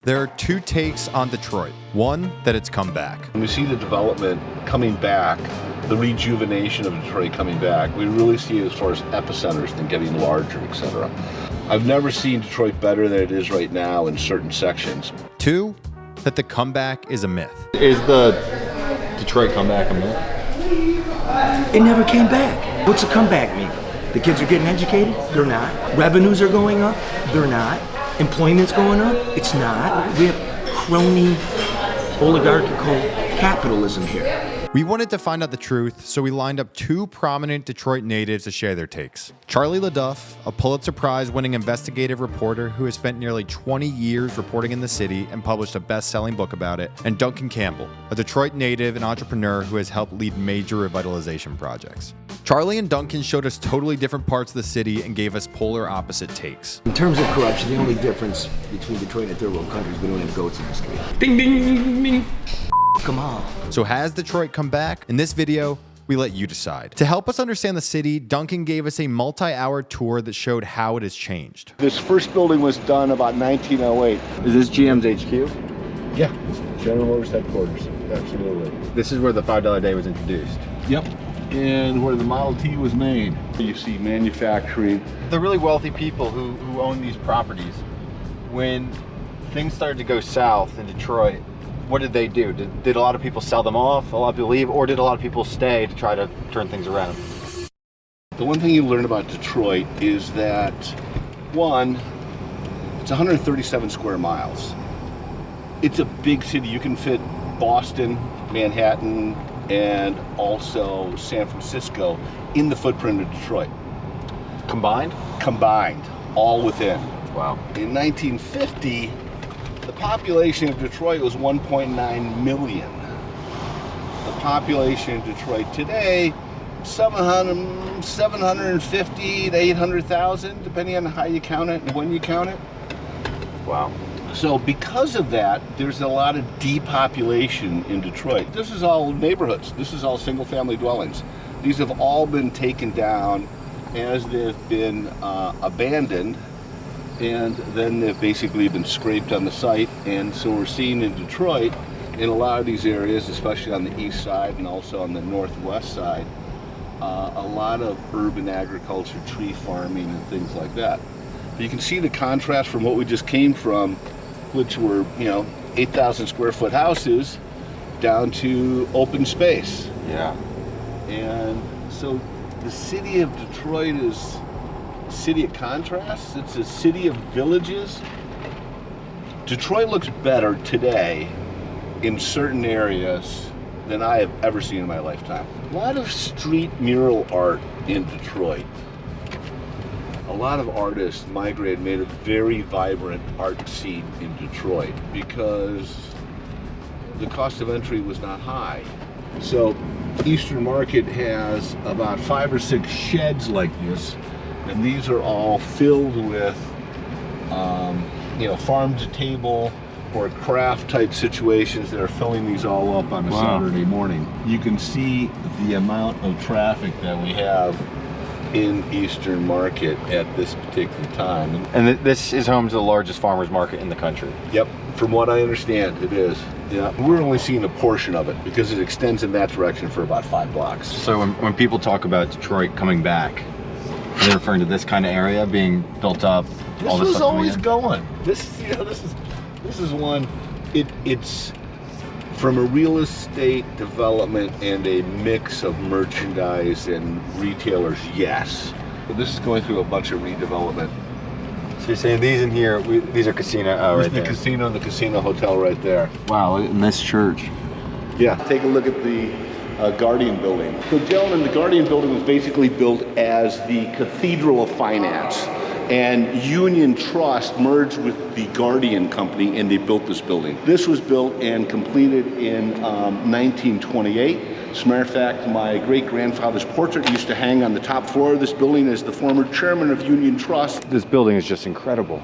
There are two takes on Detroit. One, that it's come back. When we see the development coming back, the rejuvenation of Detroit coming back, we really see it as far as epicenters and getting larger, etc. I've never seen Detroit better than it is right now in certain sections. Two, that the comeback is a myth. Is the Detroit comeback a myth? It never came back. What's a comeback mean? The kids are getting educated? They're not. Revenues are going up? They're not. Employment's going up? It's not. We have crony, oligarchical capitalism here. We wanted to find out the truth, so we lined up two prominent Detroit natives to share their takes. Charlie LeDuff, a Pulitzer Prize-winning investigative reporter who has spent nearly 20 years reporting in the city and published a best-selling book about it, and Duncan Campbell, a Detroit native and entrepreneur who has helped lead major revitalization projects. Charlie and Duncan showed us totally different parts of the city and gave us polar opposite takes. In terms of corruption, the only difference between Detroit and third world countries, we don't have goats in the street. Ding, ding, ding, ding. Come on. So has Detroit come back? In this video, we let you decide. To help us understand the city, Duncan gave us a multi-hour tour that showed how it has changed. This first building was done about 1908. Is this GM's HQ? Yeah, General Motors headquarters, absolutely. This is where the $5 day was introduced. Yep, and where the Model T was made. You see manufacturing. The really wealthy people who own these properties, when things started to go south in Detroit, what did they do? Did a lot of people sell them off, a lot of people leave, or did a lot of people stay to try to turn things around? The one thing you learn about Detroit is that, one, it's 137 square miles. It's a big city. You can fit Boston, Manhattan, and also San Francisco in the footprint of Detroit. Combined? Combined, all within. Wow. In 1950, the population of Detroit was 1.9 million. The population of Detroit today, 750 to 800,000, depending on how you count it and when you count it. Wow. So because of that, there's a lot of depopulation in Detroit. This is all neighborhoods. This is all single-family dwellings. These have all been taken down as they've been abandoned, and then they've basically been scraped on the site. And so we're seeing in Detroit, in a lot of these areas, especially on the east side and also on the northwest side, a lot of urban agriculture, tree farming, and things like that. But you can see the contrast from what we just came from, which were, 8,000 square foot houses, down to open space. Yeah. And so the city of Detroit is a city of contrasts. It's a city of villages. Detroit looks better today in certain areas than I have ever seen in my lifetime. A lot of street mural art in Detroit. A lot of artists migrated, made a very vibrant art scene in Detroit because the cost of entry was not high. So Eastern Market has about 5 or 6 sheds like this, and these are all filled with farm to table or craft type situations that are filling these all up on a Saturday morning. You can see the amount of traffic that we have in Eastern Market at this particular time. And this is home to the largest farmers market in the country. Yep, from what I understand, it is. Yeah, we're only seeing a portion of it because it extends in that direction for about 5 blocks. So when people talk about Detroit coming back, they're referring to this kind of area being built up. This was always going. This is one. It's from a real estate development and a mix of merchandise and retailers, yes. But this is going through a bunch of redevelopment. So you're saying these in here, these are casino, right there. The casino and the casino hotel right there. Wow, and this church. Yeah, take a look at the Guardian building. So gentlemen, the Guardian building was basically built as the Cathedral of Finance. And Union Trust merged with the Guardian Company and they built this building. This was built and completed in 1928. As a matter of fact, my great-grandfather's portrait used to hang on the top floor of this building as the former chairman of Union Trust. This building is just incredible.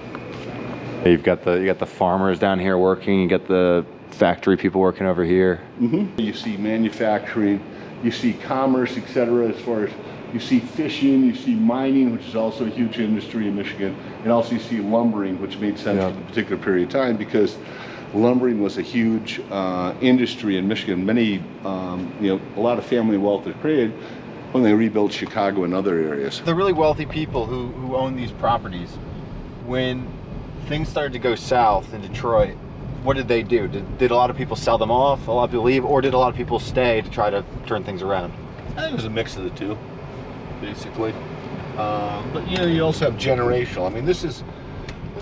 You got the farmers down here working, you got the factory people working over here. You see manufacturing, you see commerce, etc., as far as You see fishing, you see mining, which is also a huge industry in Michigan, and also you see lumbering, which made sense for the particular period of time because lumbering was a huge industry in Michigan. Many, a lot of family wealth was created when they rebuilt Chicago and other areas. The really wealthy people who own these properties, when things started to go south in Detroit, what did they do? Did a lot of people sell them off, a lot of people leave, or did a lot of people stay to try to turn things around? I think it was a mix of the two, basically. But you also have generational. I mean, this is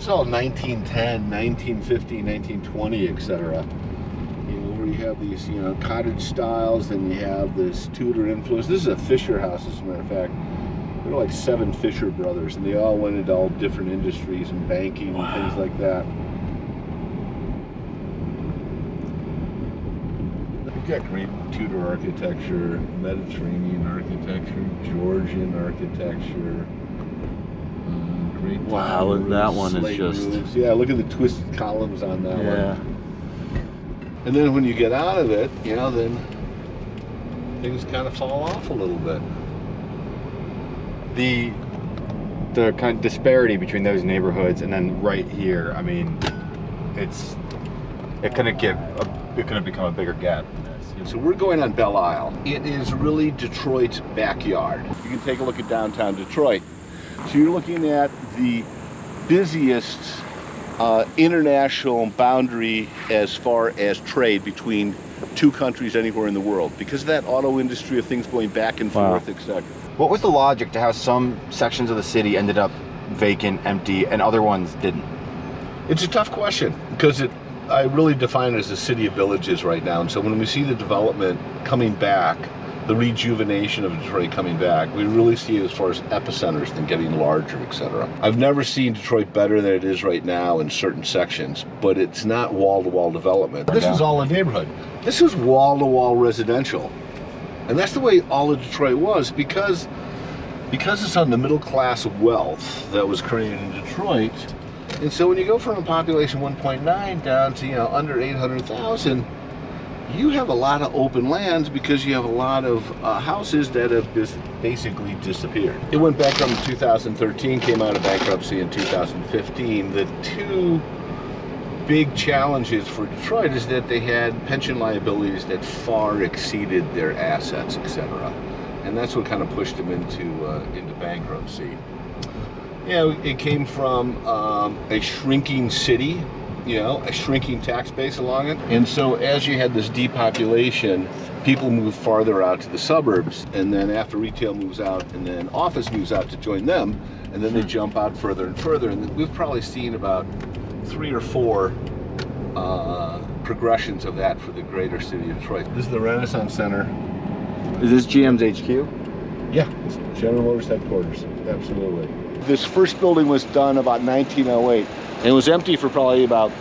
all 1910, 1950, 1920, etc. Where you have these, cottage styles, then you have this Tudor influence. This is a Fisher house, as a matter of fact. There are like 7 Fisher brothers, and they all went into all different industries and banking and things like that. You've got great Tudor architecture, Mediterranean architecture, Georgian architecture. Great. Wow, roofs, that one is just... roofs. Yeah, look at the twisted columns on that one. And then when you get out of it, then things kind of fall off a little bit. The kind of disparity between those neighborhoods and then right here, I mean, it couldn't become a bigger gap. So we're going on Belle Isle. It is really Detroit's backyard. You can take a look at downtown Detroit. So you're looking at the busiest international boundary as far as trade between 2 countries anywhere in the world because of that auto industry of things going back and forth, etc. What was the logic to how some sections of the city ended up vacant, empty, and other ones didn't? It's a tough question because I really define it as a city of villages right now. And so when we see the development coming back, the rejuvenation of Detroit coming back, we really see it as far as epicenters than getting larger, etc. I've never seen Detroit better than it is right now in certain sections, but it's not wall-to-wall development. This is all a neighborhood. This is wall-to-wall residential. And that's the way all of Detroit was because it's on the middle class of wealth that was created in Detroit. And so when you go from a population 1.9 down to under 800,000, you have a lot of open lands because you have a lot of houses that have just basically disappeared. It went bankrupt in 2013, came out of bankruptcy in 2015. The 2 big challenges for Detroit is that they had pension liabilities that far exceeded their assets, etc. And that's what kind of pushed them into bankruptcy. It came from a shrinking city, a shrinking tax base along it. And so as you had this depopulation, people move farther out to the suburbs, and then after retail moves out, and then office moves out to join them, and then they jump out further and further. And we've probably seen about 3 or 4 progressions of that for the greater city of Detroit. This is the Renaissance Center. Is this GM's HQ? Yeah, it's General Motors headquarters, absolutely. This first building was done about 1908. And it was empty for probably about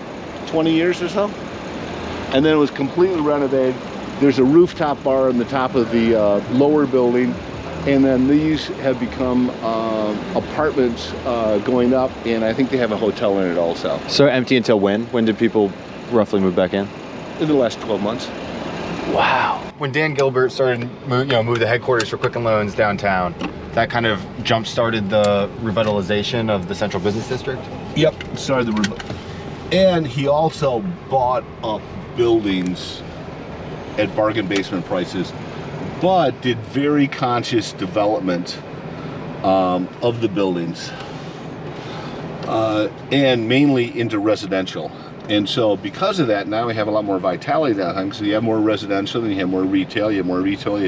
20 years or so. And then it was completely renovated. There's a rooftop bar on the top of the lower building. And then these have become apartments going up. And I think they have a hotel in it also. So empty until when? When did people roughly move back in? In the last 12 months. Wow. When Dan Gilbert started move the headquarters for Quicken Loans downtown, that kind of jump-started the revitalization of the Central Business District? Yep, started and he also bought up buildings at bargain basement prices, but did very conscious development of the buildings, and mainly into residential. And so because of that, now we have a lot more vitality downtown. So you have more residential, then you have more retail, you have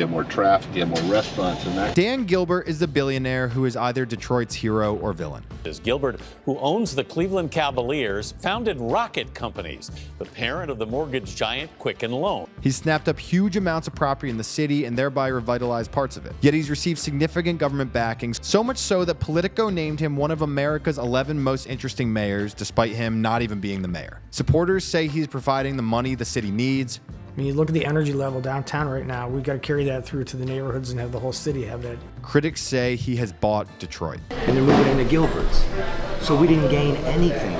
more traffic, you have more restaurants and that. Dan Gilbert is the billionaire who is either Detroit's hero or villain. Gilbert, who owns the Cleveland Cavaliers, founded Rocket Companies, the parent of the mortgage giant Quicken Loan. He's snapped up huge amounts of property in the city and thereby revitalized parts of it. Yet he's received significant government backings, so much so that Politico named him one of America's 11 most interesting mayors, despite him not even being the mayor. Supporters say he's providing the money the city needs. I mean, you look at the energy level downtown right now, we've got to carry that through to the neighborhoods and have the whole city have that. Critics say he has bought Detroit. And they're moving into Gilbert's. So we didn't gain anything.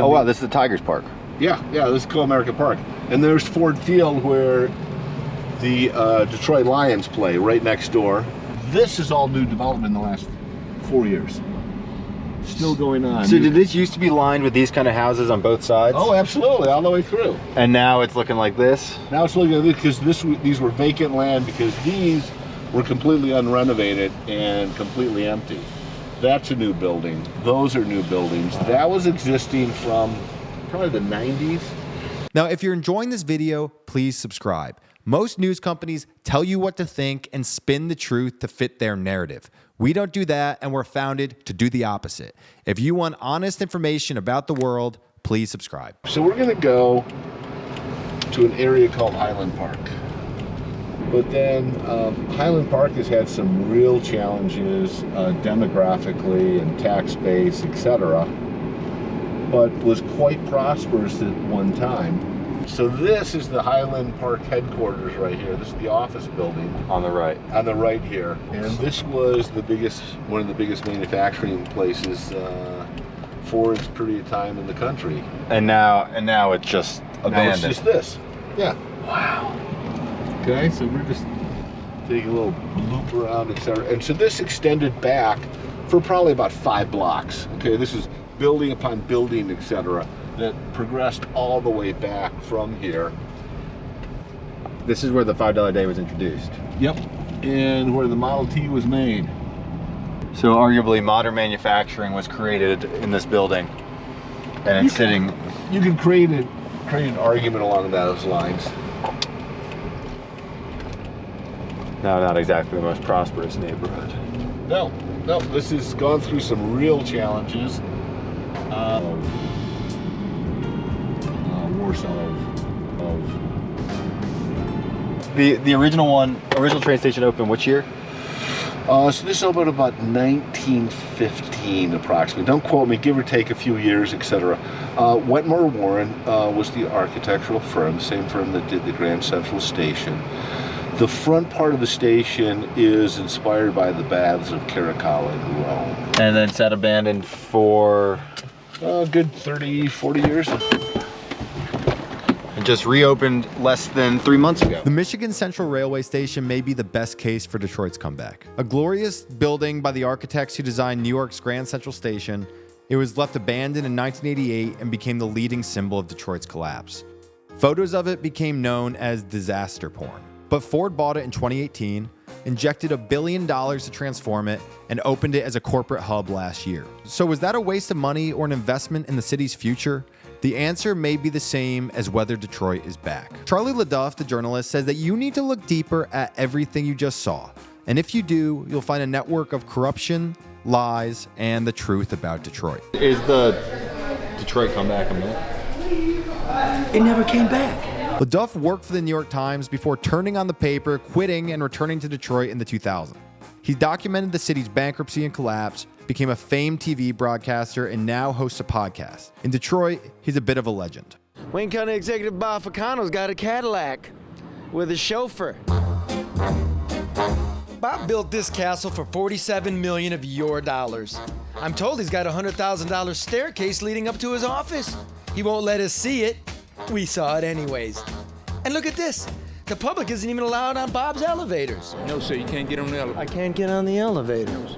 Oh wow, this is the Tigers Park. Yeah, this is Co-American Park. And there's Ford Field where the Detroit Lions play right next door. This is all new development in the last 4 years. Still going on. So did this used to be lined with these kind of houses on both sides? Oh, absolutely, all the way through. And now it's looking like this? Now it's looking at this because these were vacant land because these were completely unrenovated and completely empty. That's a new building. Those are new buildings. That was existing from probably the 90s. Now, if you're enjoying this video, please subscribe. Most news companies tell you what to think and spin the truth to fit their narrative. We don't do that, and we're founded to do the opposite. If you want honest information about the world, please subscribe. So we're going to go to an area called Highland Park. But then Highland Park has had some real challenges demographically and tax base, etc., but was quite prosperous at one time. So this is the Highland Park headquarters right here. This is the office building. On the right. On the right here. And this was one of the biggest manufacturing places for its period of time in the country. And now it's just abandoned. Now it's just this. Yeah. Wow. Okay, so we're just taking a little loop around, etc. And so this extended back for probably about 5 blocks. Okay, this is building upon building, etc., that progressed all the way back from here. This is where the $5 day was introduced. Yep. And where the Model T was made. So arguably modern manufacturing was created in this building. And it's sitting... You can create an argument along those lines. No, not exactly the most prosperous neighborhood. No, this has gone through some real challenges. The original train station opened which year? So this opened about 1915 approximately. Don't quote me, give or take a few years, etc. Wetmore Warren was the architectural firm, the same firm that did the Grand Central Station. The front part of the station is inspired by the baths of Caracalla in Rome. And then sat abandoned for... a good 30, 40 years. And just reopened less than 3 months ago. The Michigan Central Railway Station may be the best case for Detroit's comeback. A glorious building by the architects who designed New York's Grand Central Station, it was left abandoned in 1988 and became the leading symbol of Detroit's collapse. Photos of it became known as disaster porn. But Ford bought it in 2018, injected $1 billion to transform it, and opened it as a corporate hub last year. So was that a waste of money or an investment in the city's future? The answer may be the same as whether Detroit is back. Charlie LeDuff, the journalist, says that you need to look deeper at everything you just saw. And if you do, you'll find a network of corruption, lies, and the truth about Detroit. Is the Detroit comeback a myth? It never came back. LeDuff worked for the New York Times before turning on the paper, quitting, and returning to Detroit in the 2000s. He documented the city's bankruptcy and collapse, became a famed TV broadcaster, and now hosts a podcast. In Detroit, he's a bit of a legend. Wayne County Executive Bob Ficano's got a Cadillac with a chauffeur. Bob built this castle for $47 million of your dollars. I'm told he's got a $100,000 staircase leading up to his office. He won't let us see it. We saw it anyways. And look at this. The public isn't even allowed on Bob's elevators. No, sir, you can't get on the elevator. I can't get on the elevators.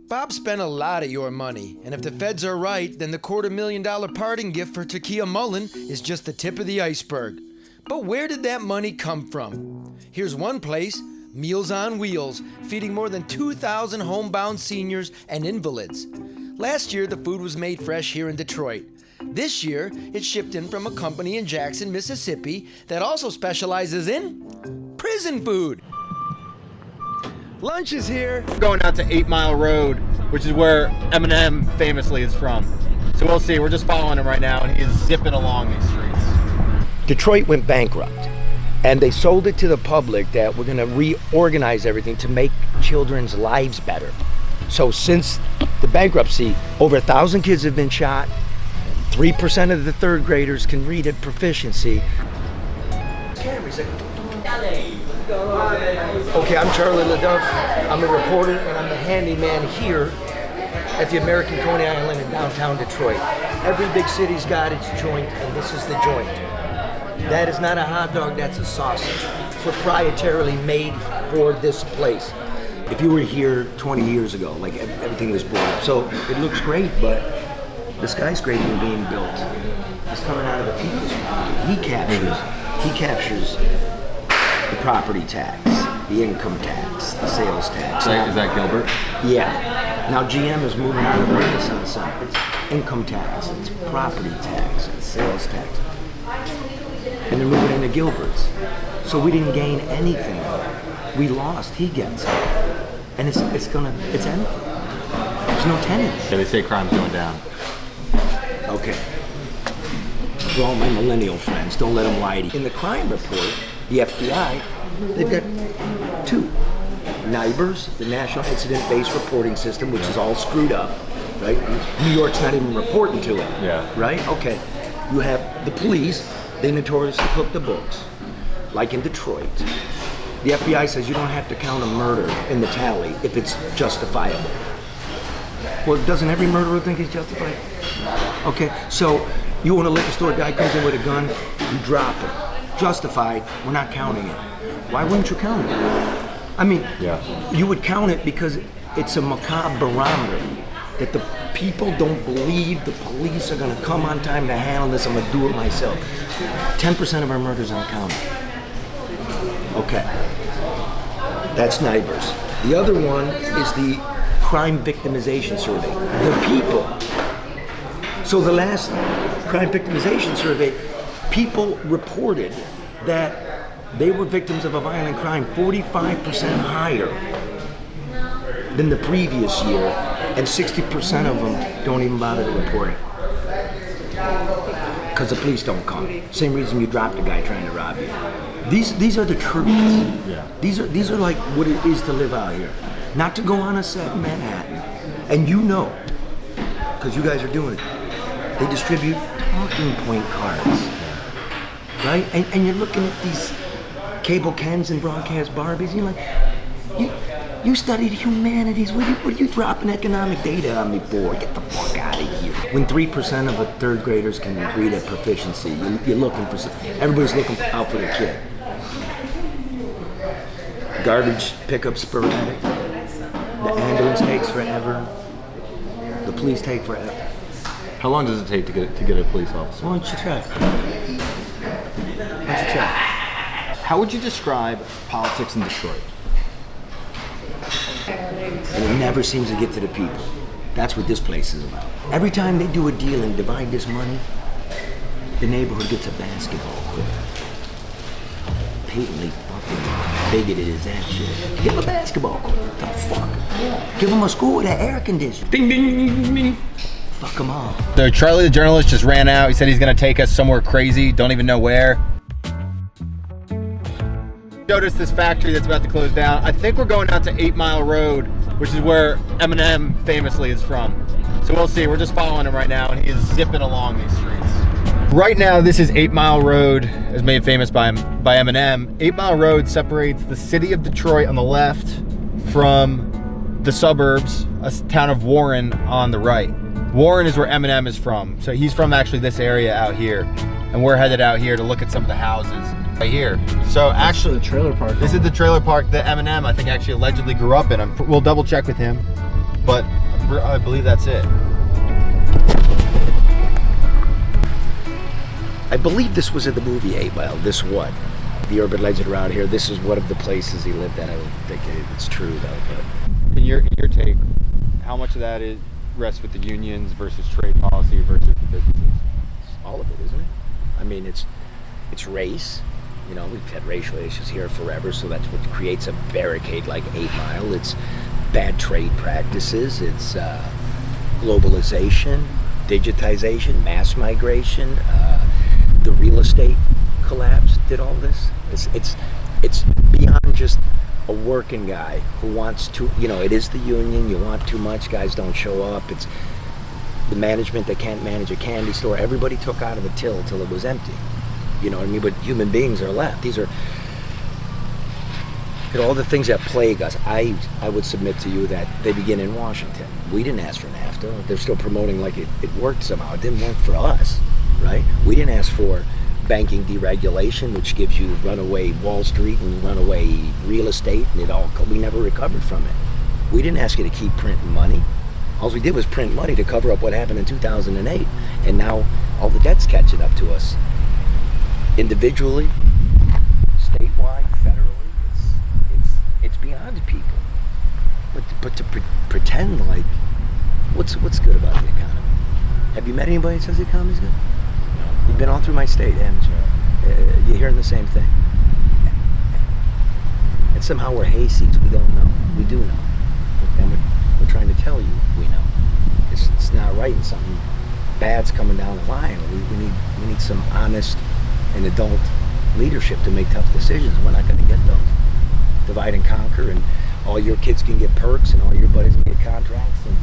Bob spent a lot of your money, and if the feds are right, then the $250,000 parting gift for Takia Mullen is just the tip of the iceberg. But where did that money come from? Here's one place, Meals on Wheels, feeding more than 2,000 homebound seniors and invalids. Last year, the food was made fresh here in Detroit. This year, it's shipped in from a company in Jackson, Mississippi that also specializes in prison food. Lunch is here. We're going out to 8 Mile Road, which is where Eminem famously is from. So we'll see. We're just following him right now, and he's zipping along these streets. Detroit went bankrupt, and they sold it to the public that we're going to reorganize everything to make children's lives better. So since the bankruptcy, over 1,000 kids have been shot. 3% of the third graders can read at proficiency. Okay, I'm Charlie LeDuff. I'm a reporter and I'm the handyman here at the American Coney Island in downtown Detroit. Every big city's got its joint, and this is the joint. That is not a hot dog, that's a sausage. proprietarily made for this place. If you were here 20 years ago, like everything was blown up. So it looks great, but the skyscraper being built is coming out of the people's pocket. He captures the property tax, the income tax, the sales tax. Is that Gilbert? Yeah. Now GM is moving out of the Renaissance Center. It's income tax, it's property tax, it's sales tax. And they're moving into Gilbert's. So we didn't gain anything. We lost, he gets it. And it's empty. There's no tenants. Yeah, they say crime's going down. Okay. For all my millennial friends, don't let them lie to you. In the crime report, the FBI, they've got two. NIBRS, the National Incident-Based Reporting System, which is all screwed up, right? New York's not even reporting to it. Yeah. Right? Okay. You have the police, they notoriously cook the books, like in Detroit. The FBI says you don't have to count a murder in the tally if it's justifiable. Well, doesn't every murderer think he's justified? Okay, so you want a liquor store guy comes in with a gun, you drop him. Justified, we're not counting it. Why wouldn't you count it? I mean, you would count it because it's a macabre barometer that the people don't believe the police are gonna come on time to handle this, I'm gonna do it myself. 10% of our murders uncounted. Okay, that's NIBRS. The other one is the crime victimization survey. The people. So the last crime victimization survey, people reported that they were victims of a violent crime 45% higher than the previous year, and 60% of them don't even bother to report it. Because the police don't come. Same reason you dropped a guy trying to rob you. These are the truths. Yeah. These are like what it is to live out here. Not to go on a set in Manhattan. And you know, because you guys are doing it. They distribute talking point cards. Right? And you're looking at these cable Kens and broadcast Barbies, and you're like, you studied humanities. What are you dropping economic data on me for? Get the fuck out of here. When 3% of the third graders can read at proficiency, you're looking for everybody's looking out for their kid. Garbage pickup sporadic. The ambulance takes forever. The police take forever. How long does it take to get a police officer? Why don't you try? How would you describe politics in Detroit? And it never seems to get to the people. That's what this place is about. Every time they do a deal and divide this money, the neighborhood gets a basketball court. Patently fucking bigoted is that shit. Give them a basketball court. What the fuck? Give them a school with an air conditioner. Ding, ding, ding, ding. Fuck them all. So Charlie the journalist just ran out. He said he's gonna take us somewhere crazy, don't even know where. Showed us this factory that's about to close down. I think we're going out to 8 Mile Road, which is where Eminem famously is from. So we'll see, we're just following him right now and he is zipping along these streets. Right now, this is 8 Mile Road, as made famous by Eminem. 8 Mile Road separates the city of Detroit on the left from the suburbs, a town of Warren on the right. Warren is where Eminem is from. So he's from actually this area out here. And we're headed out here to look at some of the houses right here. So actually, the trailer park. this is the trailer park that Eminem, I think, actually allegedly grew up in. We'll double check with him, but I believe that's it. I believe this was in the movie 8 Mile. This what? The urban legend around here. This is one of the places he lived at. I don't think it's true though. But In your take, how much of that rests with the unions versus trade policy versus the businesses? all of it, isn't it? I mean, it's race. You know, we've had racial issues here forever, so that's what creates a barricade like 8 Mile. It's bad trade practices. It's globalization, digitization, mass migration. The real estate collapse did all this. It's beyond just a working guy who wants to, you know, it is the union. You want too much, guys don't show up. It's the management that can't manage a candy store. Everybody took out of the till it was empty. You know what I mean? But human beings are left. These are all the things that plague us. I would submit to you that they begin in Washington. We didn't ask for NAFTA. They're still promoting like it worked somehow. It didn't work for us, right? We didn't ask for banking deregulation, which gives you runaway Wall Street and runaway real estate, and we never recovered from it. We didn't ask you to keep printing money. All we did was print money to cover up what happened in 2008, and now all the debt's catching up to us. Individually, statewide, federally, it's beyond people. But to pretend like, what's good about the economy? Have you met anybody that says the economy's good? No. You've been all through my state, haven't you? You're hearing the same thing. And somehow we're hayseeds. We don't know. We do know. And we're trying to tell you we know. It's not right, and something bad's coming down the line. We need some honest and adult leadership to make tough decisions. We're not going to get those. Divide and conquer, and all your kids can get perks, and all your buddies can get contracts, and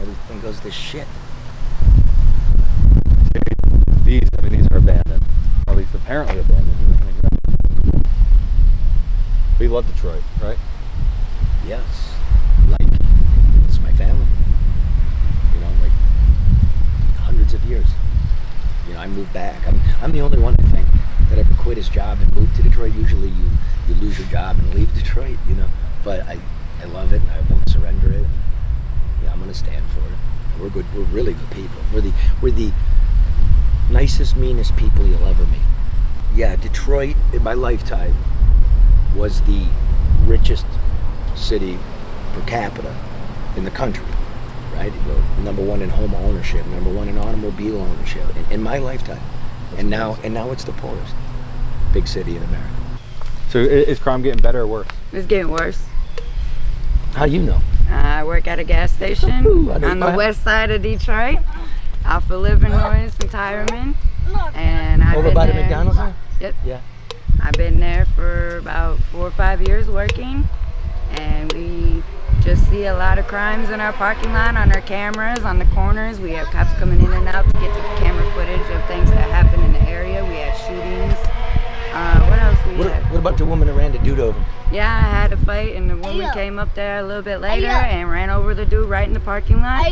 everything goes to shit. These are abandoned, or at least apparently abandoned. We love Detroit, right? Yes, like it's my family. Like hundreds of years. I moved back. I'm the only one, I think, that ever quit his job and moved to Detroit. Usually you lose your job and leave Detroit, But I love it, and I won't surrender it. I'm gonna stand for it. We're good. We're really good people. We're the nicest, meanest people you'll ever meet. Yeah, Detroit in my lifetime was the richest city per capita in the country, right? Number one in home ownership, number one in automobile ownership in my lifetime. And now it's the poorest big city in America. So is crime getting better or worse? It's getting worse. How you know? I work at a gas station on the west side of Detroit, off of Illinois and Tyreman. And I've over been by the there, McDonald's there? Yep. Yeah. I've been there for about 4 or 5 years working, and we just see a lot of crimes in our parking lot, on our cameras, on the corners. We have cops coming in and out to get the camera footage of things that happen in the area. We had shootings. What else we had? What about the woman that ran the dude over? Yeah, I had a fight, and the woman came up there a little bit later and ran over the dude right in the parking lot.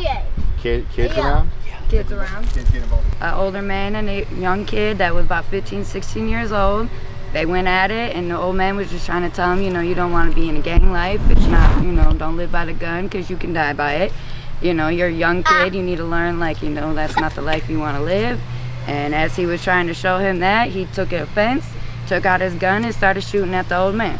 Kids around? Kids around. Kids getting involved. An older man and a young kid that was about 15, 16 years old. They went at it, and the old man was just trying to tell him, you don't want to be in a gang life. It's not, don't live by the gun because you can die by it. You're a young kid. You need to learn, that's not the life you want to live. And as he was trying to show him that, he took offense, took out his gun, and started shooting at the old man.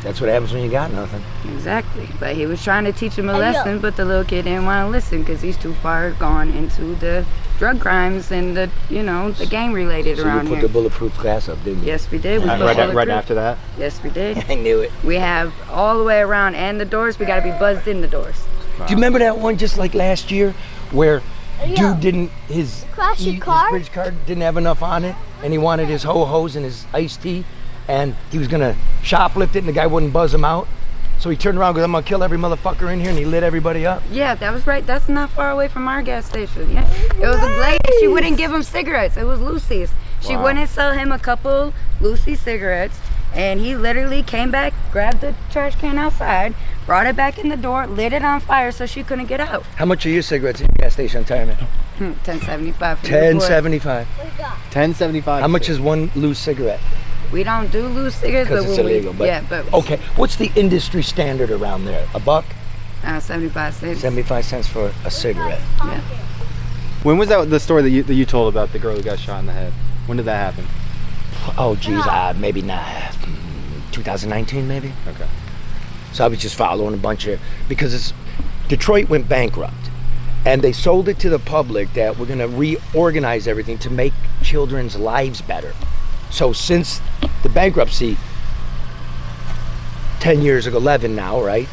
That's what happens when you got nothing. Exactly. But he was trying to teach him a lesson, but the little kid didn't want to listen because he's too far gone into the drug crimes and the, the gang-related around here. So you put the bulletproof glass up, didn't you? Yes, we did. Right after that? Yes, we did. I knew it. We have all the way around, and the doors, we got to be buzzed in the doors. Wow. Do you remember that one just like last year where dude didn't, his bridge card didn't have enough on it, and he wanted his ho-hos and his iced tea, and he was going to shoplift it, and the guy wouldn't buzz him out. So he turned around and goes, I'm going to kill every motherfucker in here, and he lit everybody up. Yeah, that was right. That's not far away from our gas station. Yeah, it was a lady. She wouldn't give him cigarettes. It was Lucy's. She wouldn't sell him a couple Lucy cigarettes, and he literally came back, grabbed the trash can outside, brought it back in the door, lit it on fire so she couldn't get out. How much are your cigarettes in your gas station, Tyreman? $10.75. $10.75. $10.75. How much is one loose cigarette? We don't do loose cigarettes, because it's illegal. But okay, what's the industry standard around there? $1? 75 cents. 75 cents for a cigarette. Yeah. When was that the story that you told about the girl who got shot in the head? When did that happen? Oh, geez, maybe not. 2019, maybe. Okay. So I was just following a bunch of, because Detroit went bankrupt, and they sold it to the public that we're going to reorganize everything to make children's lives better. So since the bankruptcy, 10 years ago, 11 now, right?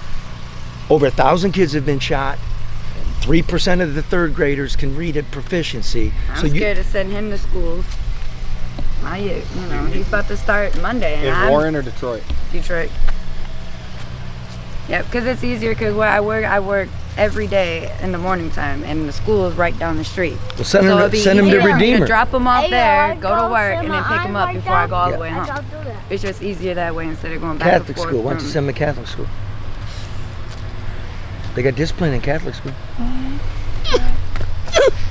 Over 1,000 kids have been shot. 3% of the third graders can read at proficiency. I'm scared to send him to schools. He's about to start Monday. In Warren or Detroit? Detroit. Yeah, because it's easier because where I work every day in the morning time, and the school is right down the street. Well, send him to Redeemer. Drop him off there, go to work, and then pick him up before I go all the way home. It's just easier that way instead of going back Catholic and forth. school. Why don't you send him to Catholic school? They got discipline in Catholic school.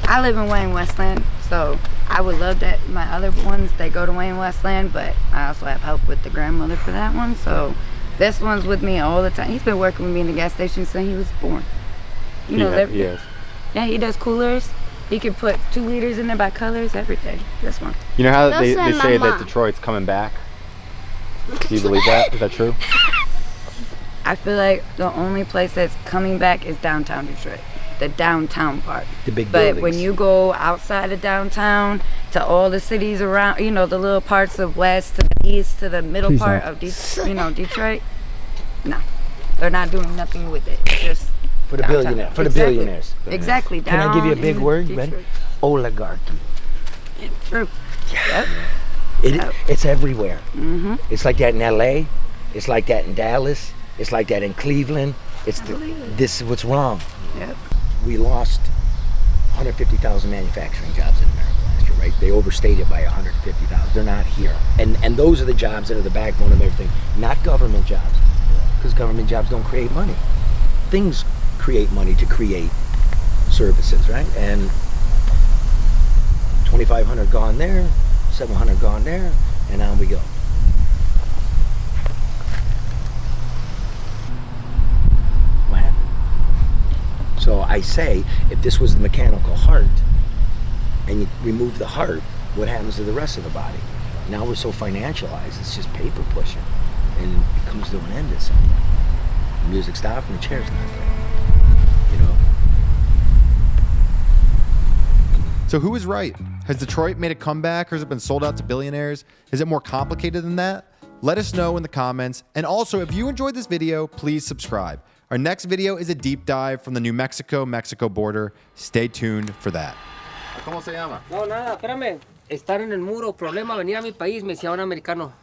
I live in Wayne Westland, So I would love that my other ones, they go to Wayne Westland, but I also have help with the grandmother for that one. So this one's with me all the time. He's been working with me in the gas station since he was born. You know, Yes. yeah, he does coolers. He can put 2 liters in there by colors, everything. This one. You know how they Those are say mama. that Detroit's coming back? Do you believe that? Is that true? I feel like the only place that's coming back is downtown Detroit, the downtown part. The big But buildings. when you go outside of downtown to all the cities around, you know, the little parts of west to the east to the middle part of Detroit, no, they're not doing nothing with it. Just For the downtown. billionaires. For the Exactly. billionaires. Exactly. Can I give you a down big in word? Detroit. Ready? Oligarchy. True. Yep. It's everywhere. It's like that in LA. It's like that in Dallas. It's like that in Cleveland. This is what's wrong. Yep. We lost 150,000 manufacturing jobs in America last year, right? They overstated by 150,000. They're not here. And those are the jobs that are the backbone of everything, not government jobs. Because government jobs don't create money. Things create money to create services, right? And 2,500 gone there, 700 gone there, and on we go. What happened? So I say, if this was the mechanical heart, and you remove the heart, what happens to the rest of the body? Now we're so financialized, it's just paper pushing. And it comes to an end at some point. The music stops and the chair's not there. You know? So who is right? Has Detroit made a comeback, or has it been sold out to billionaires? Is it more complicated than that? Let us know in the comments. And also, if you enjoyed this video, please subscribe. Our next video is a deep dive from the New Mexico-Mexico border. Stay tuned for that. ¿Cómo se llama? No, nada, espérame. Estar en el muro, problema, venir a mi país, me decía un americano.